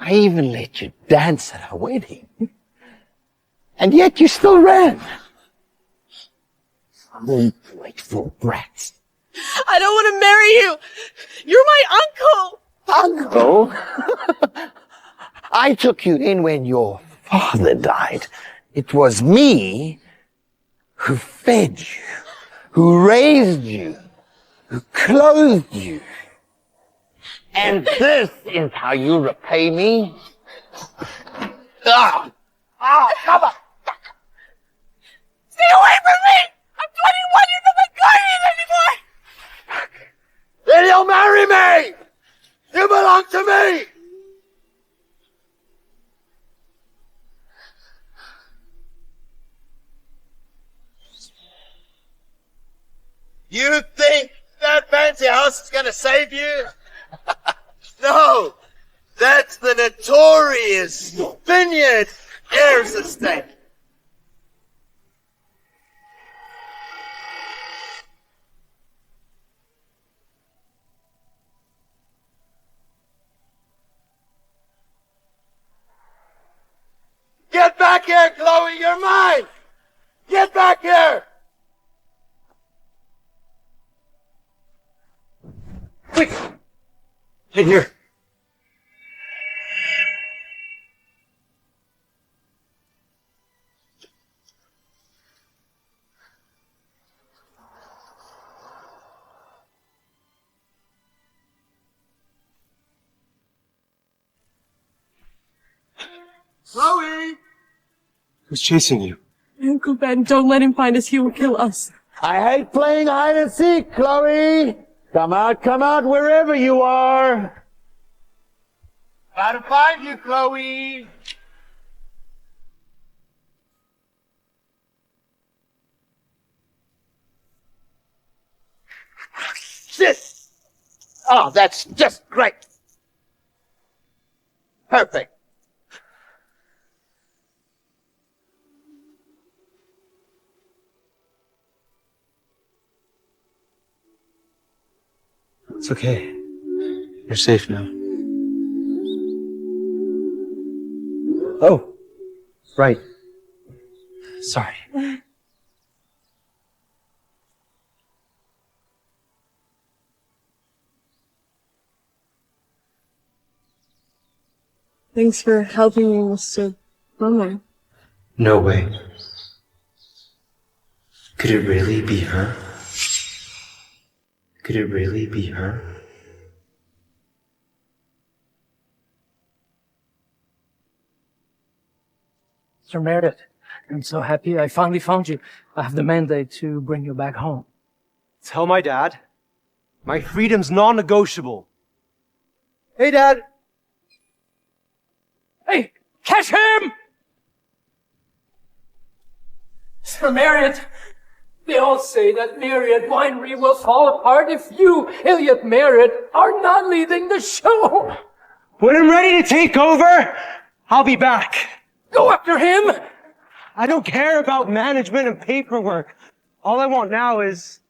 I even let you dance at our wedding. And yet you still ran. Ungrateful brat. I don't want to marry you. You're my uncle. Uncle? I took you in when your father died. It was me who fed you, who raised you, who clothed you. And this is how you repay me? Come on! Stay away from me! I'm 21, you're not my guardian anymore! Then you'll marry me! You belong to me! You think that fancy house is gonna save you? No! That's the notorious Vineyard Heirs Estate. Get back here, Chloe, you're mine! Get back here! Quick! In here. Chloe! Who's chasing you? Uncle Ben, don't let him find us. He will kill us. I hate playing hide and seek, Chloe! Come out, wherever you are! Gotta find you, Chloe! This! Oh, that's just great! Perfect! It's okay. You're safe now. Oh, right. Sorry. Thanks for helping me, Mr. Plumber. No way. Could it really be her? Could it really be her? Sir Meredith, I'm so happy I finally found you. I have the mandate to bring you back home. Tell my dad. My freedom's non-negotiable. Hey, Dad! Hey, catch him! Sir Meredith, they all say that Marriott Winery will fall apart if you, Elliot Marriott, are not leading the show. When I'm ready to take over, I'll be back. Go after him! I don't care about management and paperwork. All I want now is...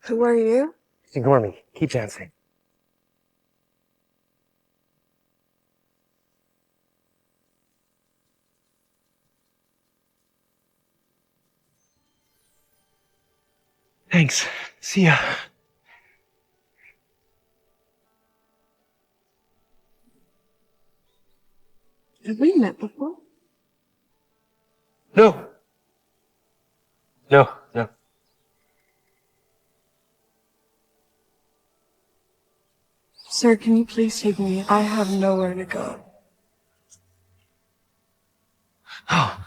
Who are you? Ignore me. Keep dancing. Thanks. See ya. Have we met before? No. No. Sir, can you please take me? I have nowhere to go. Oh.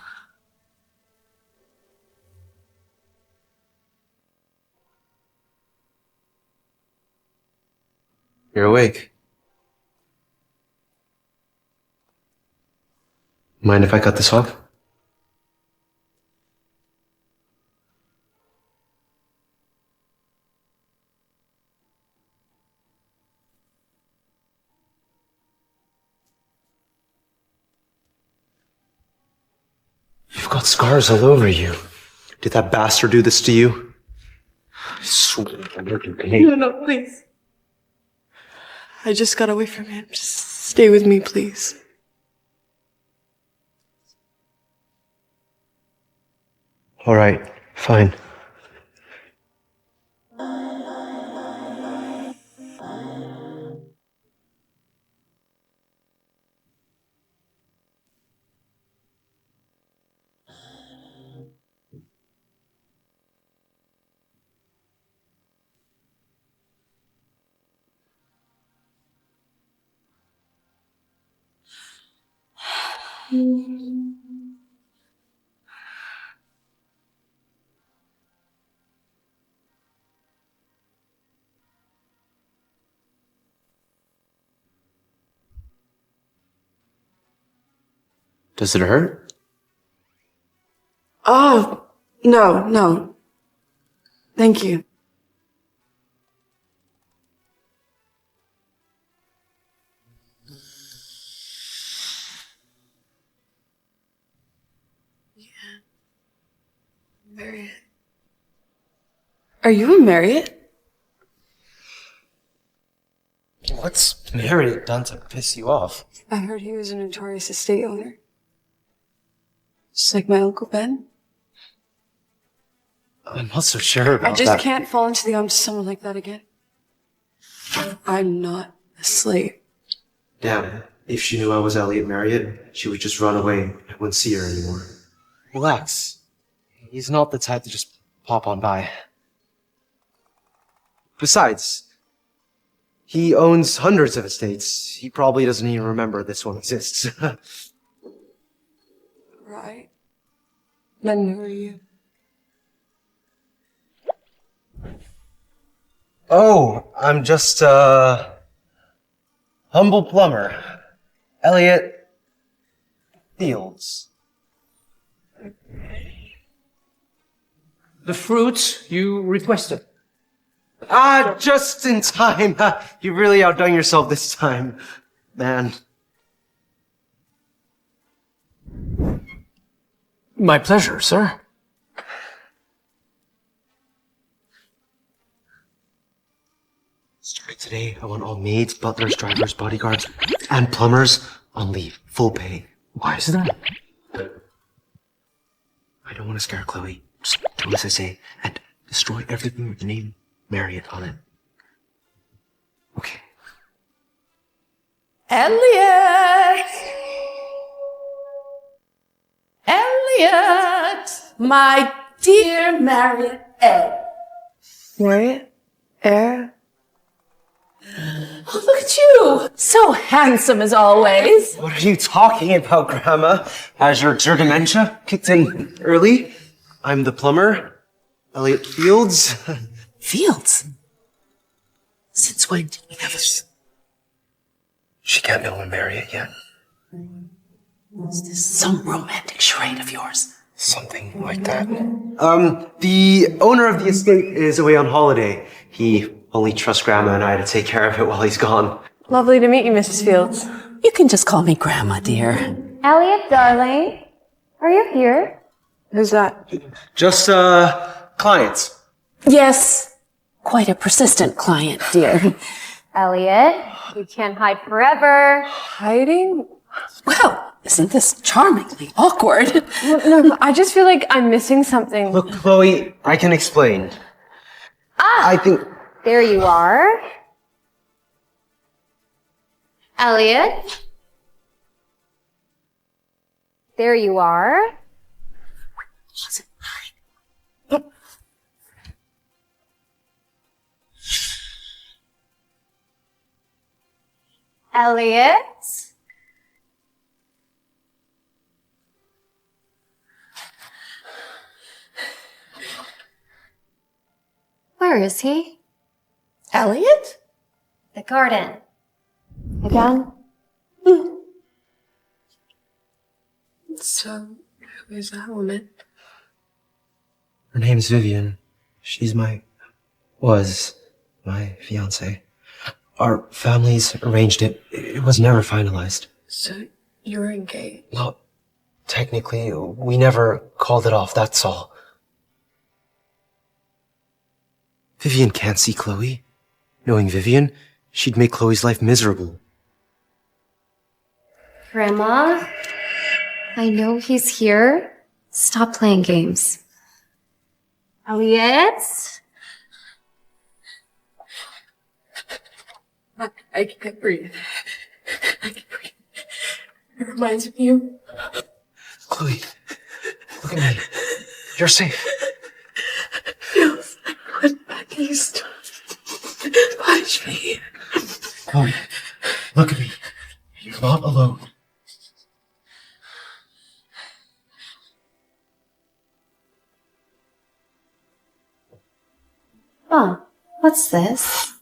You're awake. Mind if I cut this off? You've got scars all over you. Did that bastard do this to you? I swear I'm looking pain. No, please. I just got away from him. Just stay with me, please. All right, fine. Does it hurt? Oh, no. Thank you. Yeah. Marriott. Are you a Marriott? What's Marriott done to piss you off? I heard he was a notorious estate owner. Just like my Uncle Ben. I'm not so sure about I just that. can't fall into the arms of someone like that again. I'm not a slave. Damn, if she knew I was Elliot Marriott, she would just run away. I wouldn't see her anymore. Relax. He's not the type to just pop on by. Besides, he owns hundreds of estates. He probably doesn't even remember this one exists. Right. Then who are you? Oh, I'm just a humble plumber. Elliot Fields. The fruits you requested. Just in time. You really outdone yourself this time, man. My pleasure, sir. Starting today, I want all maids, butlers, drivers, bodyguards, and plumbers on leave. Full pay. Why is that? I don't want to scare Chloe. Just do as I say and destroy everything with the name Marriott on it. Okay. Elliot! Elliot! My dear Marriott Ed. Marriott? Air? Oh, look at you! So handsome as always. What are you talking about, Grandma? Has your dementia kicked in early? I'm the plumber, Elliot Fields. Fields? Since when did we have a... She can't know I'm Marriott yet. Is this some romantic charade of yours? Something like that. The owner of the estate is away on holiday. He only trusts Grandma and I to take care of it while he's gone. Lovely to meet you, Mrs. Fields. You can just call me Grandma, dear. Elliot, darling, are you here? Who's that? Just, clients. Yes, quite a persistent client, dear. Elliot, you can't hide forever. Hiding? Well, isn't this charmingly awkward? No, I just feel like I'm missing something. Look, Chloe, I can explain. I think... There you are. Elliot. There you are. Elliot. Where is he? Elliot? The garden. Again? So, who is that woman? Her name's Vivian. She's was my fiance. Our families arranged it. It was never finalized. So, you're engaged? Well, Technically, we never called it off, that's all. Vivian can't see Chloe. Knowing Vivian, she'd make Chloe's life miserable. Grandma, I know he's here. Stop playing games. Elliot? I can't breathe. I can't breathe. It reminds me of you. Chloe, look at me. You're safe. Feels like I went back east. Watch me. Chloe, look at me. You're not alone. Huh, what's this?